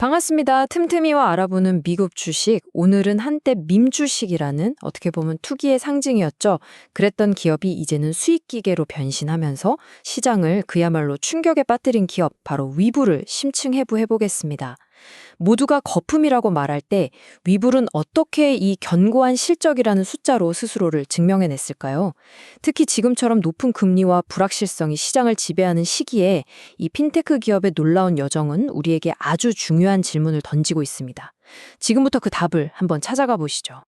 반갑습니다. 틈틈이와 알아보는 미국 주식. 오늘은 한때 밈주식이라는 어떻게 보면 투기의 상징이었죠. 그랬던 기업이 이제는 수익기계로 변신하면서 시장을 그야말로 충격에 빠뜨린 기업, 바로 위브를 심층해부해보겠습니다. 모두가 거품이라고 말할 때 위블은 어떻게 이 견고한 실적이라는 숫자로 스스로를 증명해냈을까요? 특히 지금처럼 높은 금리와 불확실성이 시장을 지배하는 시기에 이 핀테크 기업의 놀라운 여정은 우리에게 아주 중요한 질문을 던지고 있습니다. 지금부터 그 답을 한번 찾아가 보시죠.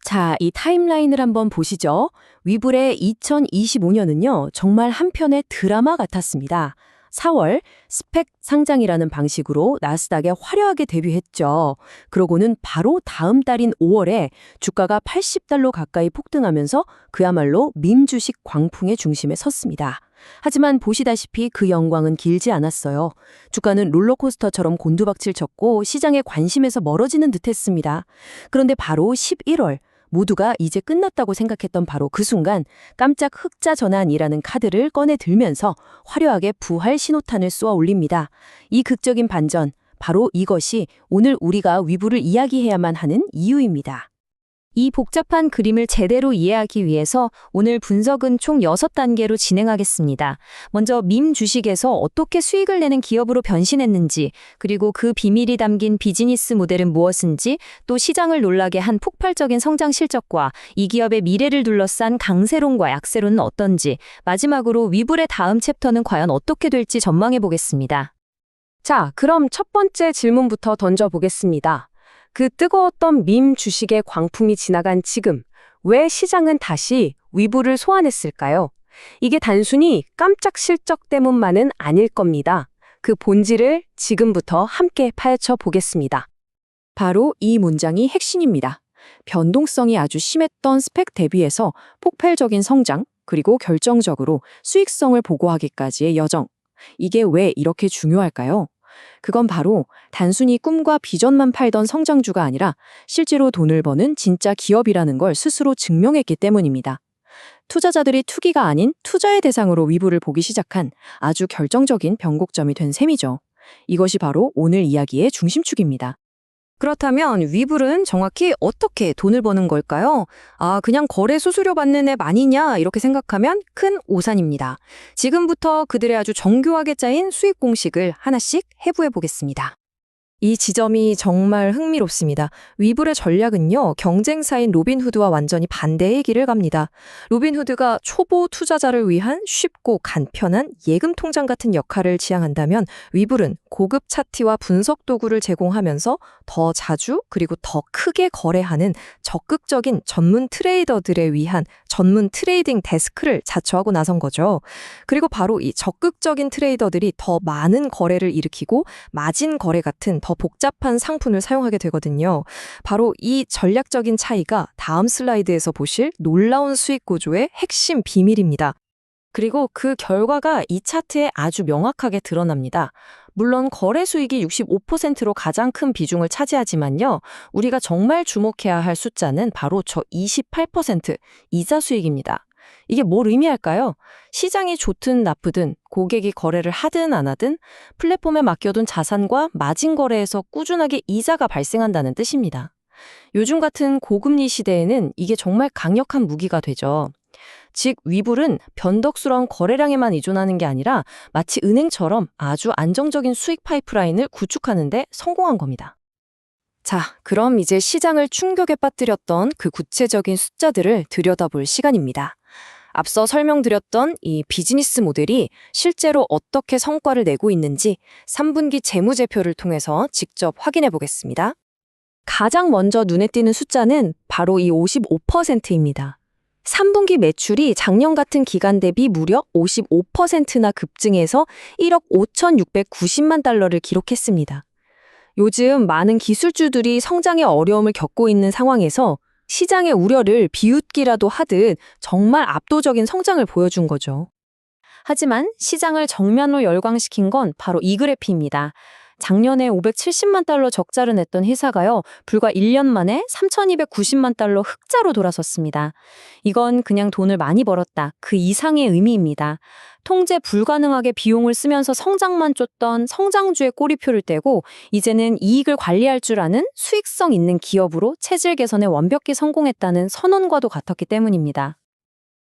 자, 이 타임라인을 한번 보시죠. 위블의 2025년은요, 정말 한편의 드라마 같았습니다. 4월 스펙 상장이라는 방식으로 나스닥에 화려하게 데뷔했죠. 그러고는 바로 다음 달인 5월에 주가가 80달러 가까이 폭등하면서 그야말로 밈 주식 광풍의 중심에 섰습니다. 하지만 보시다시피 그 영광은 길지 않았어요. 주가는 롤러코스터처럼 곤두박질 쳤고 시장의 관심에서 멀어지는 듯했습니다. 그런데 바로 11월 모두가 이제 끝났다고 생각했던 바로 그 순간 깜짝 흑자 전환이라는 카드를 꺼내 들면서 화려하게 부활 신호탄을 쏘아 올립니다. 이 극적인 반전, 바로 이것이 오늘 우리가 위브를 이야기해야만 하는 이유입니다. 이 복잡한 그림을 제대로 이해하기 위해서 오늘 분석은 총 6단계로 진행하겠습니다. 먼저 밈 주식에서 어떻게 수익을 내는 기업으로 변신했는지, 그리고 그 비밀이 담긴 비즈니스 모델은 무엇인지, 또 시장을 놀라게 한 폭발적인 성장 실적과 이 기업의 미래를 둘러싼 강세론과 약세론은 어떤지, 마지막으로 위블의 다음 챕터는 과연 어떻게 될지 전망해 보겠습니다. 자, 그럼 첫 번째 질문부터 던져보겠습니다. 그 뜨거웠던 밈 주식의 광풍이 지나간 지금, 왜 시장은 다시 위블을 소환했을까요? 이게 단순히 깜짝 실적 때문만은 아닐 겁니다. 그 본질을 지금부터 함께 파헤쳐 보겠습니다. 바로 이 문장이 핵심입니다. 변동성이 아주 심했던 스펙 대비해서 폭발적인 성장, 그리고 결정적으로 수익성을 보고하기까지의 여정. 이게 왜 이렇게 중요할까요? 그건 바로 단순히 꿈과 비전만 팔던 성장주가 아니라 실제로 돈을 버는 진짜 기업이라는 걸 스스로 증명했기 때문입니다. 투자자들이 투기가 아닌 투자의 대상으로 위블을 보기 시작한 아주 결정적인 변곡점이 된 셈이죠. 이것이 바로 오늘 이야기의 중심축입니다. 그렇다면 위블은 정확히 어떻게 돈을 버는 걸까요? 그냥 거래 수수료 받는 앱 아니냐 이렇게 생각하면 큰 오산입니다. 지금부터 그들의 아주 정교하게 짜인 수익 공식을 하나씩 해부해 보겠습니다. 이 지점이 정말 흥미롭습니다. 위블의 전략은요, 경쟁사인 로빈후드와 완전히 반대의 길을 갑니다. 로빈후드가 초보 투자자를 위한 쉽고 간편한 예금 통장 같은 역할을 지향한다면 위블은 고급 차트와 분석 도구를 제공하면서 더 자주 그리고 더 크게 거래하는 적극적인 전문 트레이더들에 위한 전문 트레이딩 데스크를 자처하고 나선 거죠. 그리고 바로 이 적극적인 트레이더들이 더 많은 거래를 일으키고 마진 거래 같은 더 복잡한 상품을 사용하게 되거든요. 바로 이 전략적인 차이가 다음 슬라이드에서 보실 놀라운 수익 구조의 핵심 비밀입니다. 그리고 그 결과가 이 차트에 아주 명확하게 드러납니다. 물론 거래 수익이 65%로 가장 큰 비중을 차지하지만요. 우리가 정말 주목해야 할 숫자는 바로 저 28% 이자 수익입니다. 이게 뭘 의미할까요? 시장이 좋든 나쁘든 고객이 거래를 하든 안 하든 플랫폼에 맡겨둔 자산과 마진 거래에서 꾸준하게 이자가 발생한다는 뜻입니다. 요즘 같은 고금리 시대에는 이게 정말 강력한 무기가 되죠. 즉, 위블은 변덕스러운 거래량에만 의존하는 게 아니라 마치 은행처럼 아주 안정적인 수익 파이프라인을 구축하는 데 성공한 겁니다. 자, 그럼 이제 시장을 충격에 빠뜨렸던 그 구체적인 숫자들을 들여다볼 시간입니다. 앞서 설명드렸던 이 비즈니스 모델이 실제로 어떻게 성과를 내고 있는지 3분기 재무제표를 통해서 직접 확인해 보겠습니다. 가장 먼저 눈에 띄는 숫자는 바로 이 55%입니다. 3분기 매출이 작년 같은 기간 대비 무려 55%나 급증해서 1억 5,690만 달러를 기록했습니다. 요즘 많은 기술주들이 성장의 어려움을 겪고 있는 상황에서 시장의 우려를 비웃기라도 하듯 정말 압도적인 성장을 보여준 거죠. 하지만 시장을 정면으로 열광시킨 건 바로 이 그래프입니다. 작년에 570만 달러 적자를 냈던 회사가요, 불과 1년 만에 3,290만 달러 흑자로 돌아섰습니다. 이건 그냥 돈을 많이 벌었다, 그 이상의 의미입니다. 통제 불가능하게 비용을 쓰면서 성장만 쫓던 성장주의 꼬리표를 떼고 이제는 이익을 관리할 줄 아는 수익성 있는 기업으로 체질 개선에 완벽히 성공했다는 선언과도 같았기 때문입니다.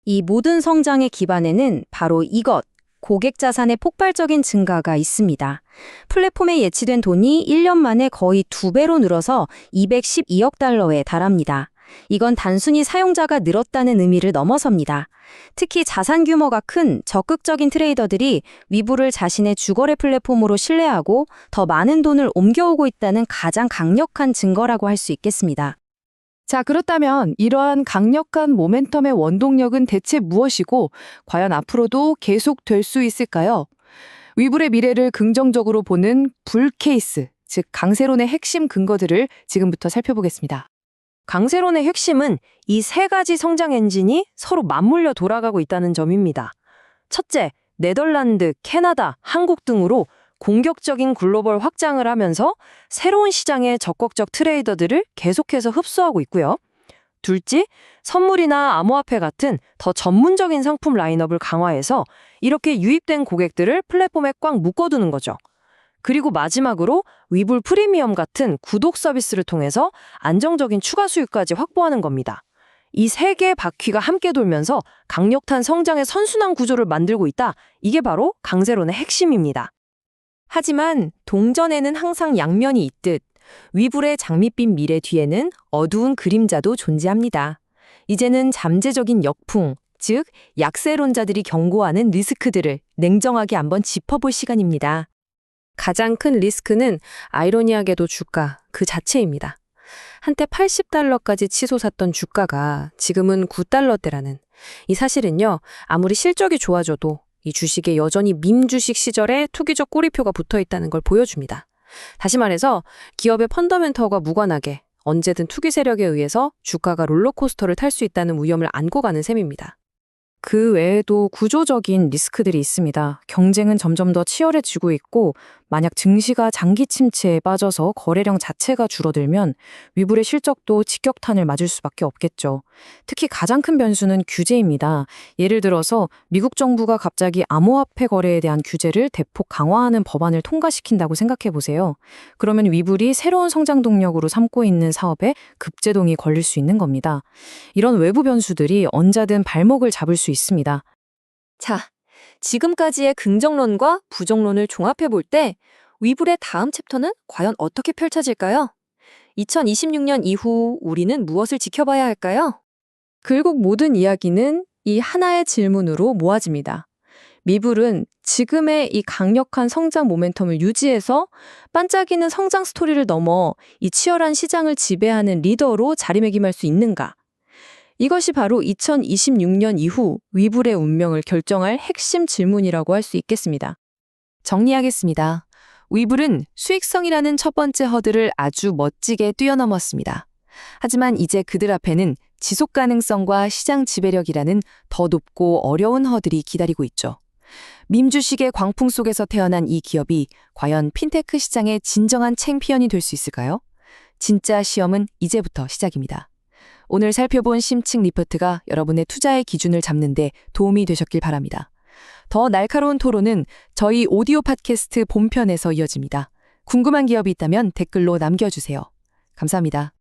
이 모든 성장의 기반에는 바로 이것, 고객 자산의 폭발적인 증가가 있습니다. 플랫폼에 예치된 돈이 1년 만에 거의 2배로 늘어서 212억 달러에 달합니다. 이건 단순히 사용자가 늘었다는 의미를 넘어섭니다. 특히 자산 규모가 큰 적극적인 트레이더들이 위브를 자신의 주거래 플랫폼으로 신뢰하고 더 많은 돈을 옮겨오고 있다는 가장 강력한 증거라고 할 수 있겠습니다. 자, 그렇다면 이러한 강력한 모멘텀의 원동력은 대체 무엇이고 과연 앞으로도 계속될 수 있을까요? 위불의 미래를 긍정적으로 보는 불 케이스, 즉 강세론의 핵심 근거들을 지금부터 살펴보겠습니다. 강세론의 핵심은 이 세 가지 성장 엔진이 서로 맞물려 돌아가고 있다는 점입니다. 첫째, 네덜란드, 캐나다, 한국 등으로 공격적인 글로벌 확장을 하면서 새로운 시장의 적극적 트레이더들을 계속해서 흡수하고 있고요. 둘째, 선물이나 암호화폐 같은 더 전문적인 상품 라인업을 강화해서 이렇게 유입된 고객들을 플랫폼에 꽉 묶어두는 거죠. 그리고 마지막으로 위불 프리미엄 같은 구독 서비스를 통해서 안정적인 추가 수익까지 확보하는 겁니다. 이 세 개의 바퀴가 함께 돌면서 강력한 성장의 선순환 구조를 만들고 있다. 이게 바로 강세론의 핵심입니다. 하지만 동전에는 항상 양면이 있듯 위불의 장밋빛 미래 뒤에는 어두운 그림자도 존재합니다. 이제는 잠재적인 역풍, 즉 약세론자들이 경고하는 리스크들을 냉정하게 한번 짚어볼 시간입니다. 가장 큰 리스크는 아이러니하게도 주가 그 자체입니다. 한때 80달러까지 치솟았던 주가가 지금은 9달러대라는 이 사실은요, 아무리 실적이 좋아져도 이 주식에 여전히 밈 주식 시절에 투기적 꼬리표가 붙어 있다는 걸 보여줍니다. 다시 말해서 기업의 펀더멘털과 무관하게 언제든 투기 세력에 의해서 주가가 롤러코스터를 탈 수 있다는 위험을 안고 가는 셈입니다. 그 외에도 구조적인 리스크들이 있습니다. 경쟁은 점점 더 치열해지고 있고 만약 증시가 장기 침체에 빠져서 거래량 자체가 줄어들면 위불의 실적도 직격탄을 맞을 수밖에 없겠죠. 특히 가장 큰 변수는 규제입니다. 예를 들어서 미국 정부가 갑자기 암호화폐 거래에 대한 규제를 대폭 강화하는 법안을 통과시킨다고 생각해 보세요. 그러면 위불이 새로운 성장 동력으로 삼고 있는 사업에 급제동이 걸릴 수 있는 겁니다. 이런 외부 변수들이 언제든 발목을 잡을 수 있습니다. 자, 지금까지의 긍정론과 부정론을 종합해 볼 때 위불의 다음 챕터는 과연 어떻게 펼쳐질까요? 2026년 이후 우리는 무엇을 지켜봐야 할까요? 결국 모든 이야기는 이 하나의 질문으로 모아집니다. 위불은 지금의 이 강력한 성장 모멘텀을 유지해서 반짝이는 성장 스토리를 넘어 이 치열한 시장을 지배하는 리더로 자리매김할 수 있는가? 이것이 바로 2026년 이후 위불의 운명을 결정할 핵심 질문이라고 할 수 있겠습니다. 정리하겠습니다. 위불은 수익성이라는 첫 번째 허들을 아주 멋지게 뛰어넘었습니다. 하지만 이제 그들 앞에는 지속 가능성과 시장 지배력이라는 더 높고 어려운 허들이 기다리고 있죠. 밈 주식의 광풍 속에서 태어난 이 기업이 과연 핀테크 시장의 진정한 챔피언이 될 수 있을까요? 진짜 시험은 이제부터 시작입니다. 오늘 살펴본 심층 리포트가 여러분의 투자의 기준을 잡는 데 도움이 되셨길 바랍니다. 더 날카로운 토론은 저희 오디오 팟캐스트 본편에서 이어집니다. 궁금한 기업이 있다면 댓글로 남겨주세요. 감사합니다.